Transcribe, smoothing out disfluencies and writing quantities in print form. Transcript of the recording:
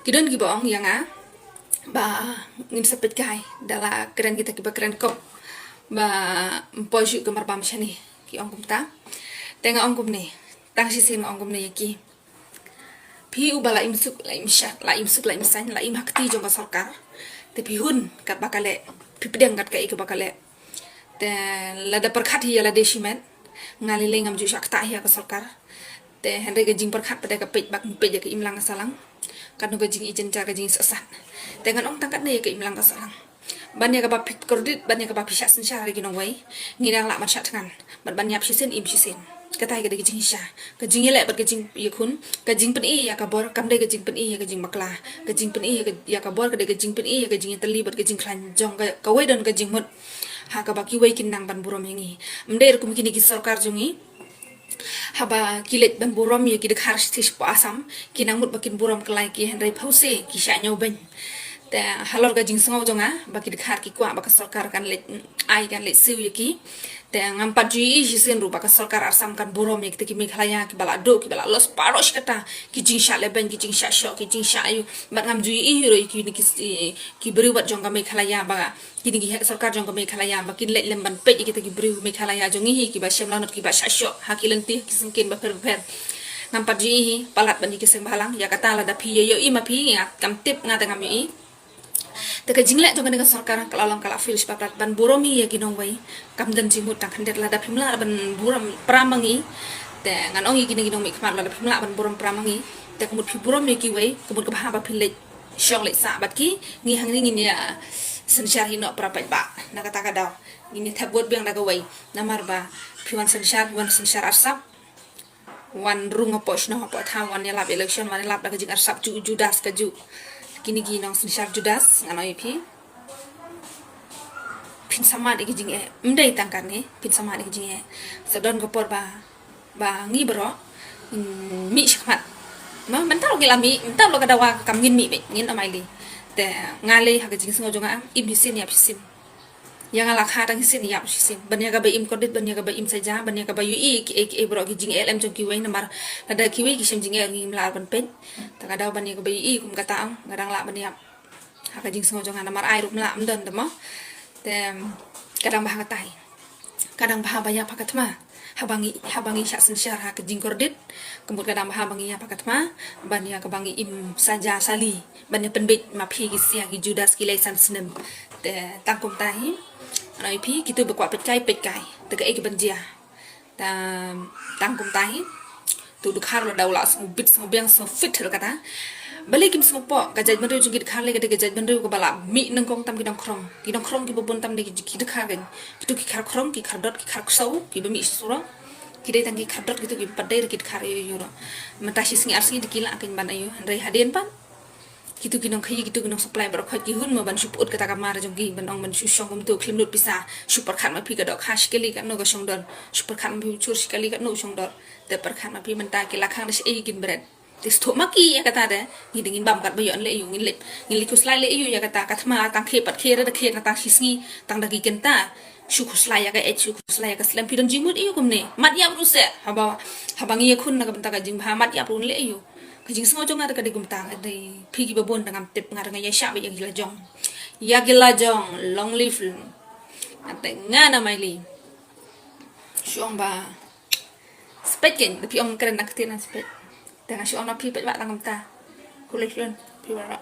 Kidon gibong yang ba ngin sepet kai dala keren kita kiba keren kop ba mpoju gambar bam shani ki ongkum ta tenga ongkum ne tang sisin ongkum ne ki pi ubala imsuk la imsyak la imsuk la imsan la imhakti jong ka sarkar te pi hun kat bakale pi pedeng kat kai ke bakale te lada perkhat hi la desimen ngali lengam ju syak ta hi ka sarkar te henry ke jing perkhat pada ka pej bak pej ke imlang salang kan ga jing ijen ja ga jing sasan dengan ong tangkat ne ke imlang ka salang banyak ka bapit kredit banyak ka bapisya sen sya gi nongwai ngirang la mat sya tangan ban banyak pisen im pisen katai ga jing sya ka jing ile bat ga jing yakun ka jing pen i ya ka bor kam de ga jing pen i ya ga jing makla ka jing pen i ya ka bor ka de ga jing pen i ya ga jing tali bat ga jing klan jong ka wai don ka jing mut ha ka baki wai kin nang ban burom hengi mder kum kini ki sarkar jongi haba kilet ban burom ya ki de khars tis po asam kinang mut bakin burom kelai ki hendrai phause ki sya nyau ben te halor ga jing sngau jonga baki de khar ki kwa baka sarkar kan let ai kan let siu ki te ngampat ji jisen ru baka sarkar asam kan burom ya ki meghalaya ki bala do ki bala los parosh kata ki jing sya le ben ki jing sya shok ki jing sya ayu bat ngam ji ro ki ni ki beri wat jong ga meghalaya ba ki ni sarkar jong ga meghalaya ba ki let lem ban pe ki ki beri meghalaya jongi hi ki ba shem lanot ki ba sya shok ha ki lenti ki singkin ba per ngampat ji palat ban ki seng balang ya kata la da pi yo i ma pi ya kam tip ngata ngam i teka jingle jong ga sarkar kalalang kala fil papat ban buromi ya ginong wai kam dan jimut tang hendet la da pimla ban buram pramangi te ngan ong gini ginong mi khmat la da pimla ban buram pramangi te kumut pi burom mi ki wai kumut ka ba pile shong le sa bat ki ngi hang ni ya sensyar hino prapat ba na kata ka daw ini thabot biang da ga wai namar ba piwan sensyar arsap wan rung apos no apo tha wan ya lab election wan lab da jing arsap ju judas ka ju kini ginong sensyar judas nganoi pi pin sama de jing e mdai tangkan ne pin sama de jing e sedon gopor ba ngi bro mi shakmat ma mental gila mi mental lo kadawa kam ngin mi be ngin amai li te ngale ha jing sngo jonga im hisin ya pisin yang ala kha tang hisin ya pisin banya ga ba im kodit banya ga ba im saja banya ga ba ui ki e bro ki jing lm jong ki wei namar ada ki wei ki shem jing e ngi mlar ban pen ta kada banya ga ba i kum kata ang ngarang la banya ha jing sngo jonga namar ai rup la mdon de mo te kadang bah katai kadang bah banyak pakatma habangi syak sensyar ha ke jing kordit kemut kadang bah bangi ya pakatma banya ka bangi im saja sali banya penbit ma phi ki sia ki judas ki lesan senem te tangkum tahi anai phi kitu bekwa pecai te ka ek banjia ta tangkum tahi tu dukhar lo daula bit biang so fit kata balik kim smopo gajaj bandu jungit khale gade gajaj bandu ko bala mi nangkong tam kidong krong ki bobon tam de ki khar gen kitu ki khar krong ki khar dot ki khar sau ki bemi sura ki dai tangi khar dot kitu ki padai ki khar yo matashi singi arsingi dikila akin ban ayo ndai hadien pan kitu kinong khayi kitu kinong supply bar khot ki hun ma ban suput kata kamar jogi ban ong ban susong kum tu klim lut pisa super khat ma phi ka dok khash keli ka no ka song don super khat ma phi chur sikali ka no song dor te par khat ma phi menta ki lakhang des e kin bread tis tho maki ya kata de ni dingin bam kat bayon le yu ngin le kuslai le yu ya kata kathma tang khe pat khe ra de khe na tang hisngi tang dagi kenta shu kuslai ya ka e shu kuslai ya ka slam pidon jingmut yu kumne mat ya bruse habangi khun na ka benta ka jing bha mat ya prun le yu jing sngo jong ada ka de gumta de phigi babon dangam tip ngar nga ya sha ba ya gila jong long live ate ngana maili shong ba spekin de piong kren nak tin spek dengan si ona pi pet ba tangam ta kulek lun pi ba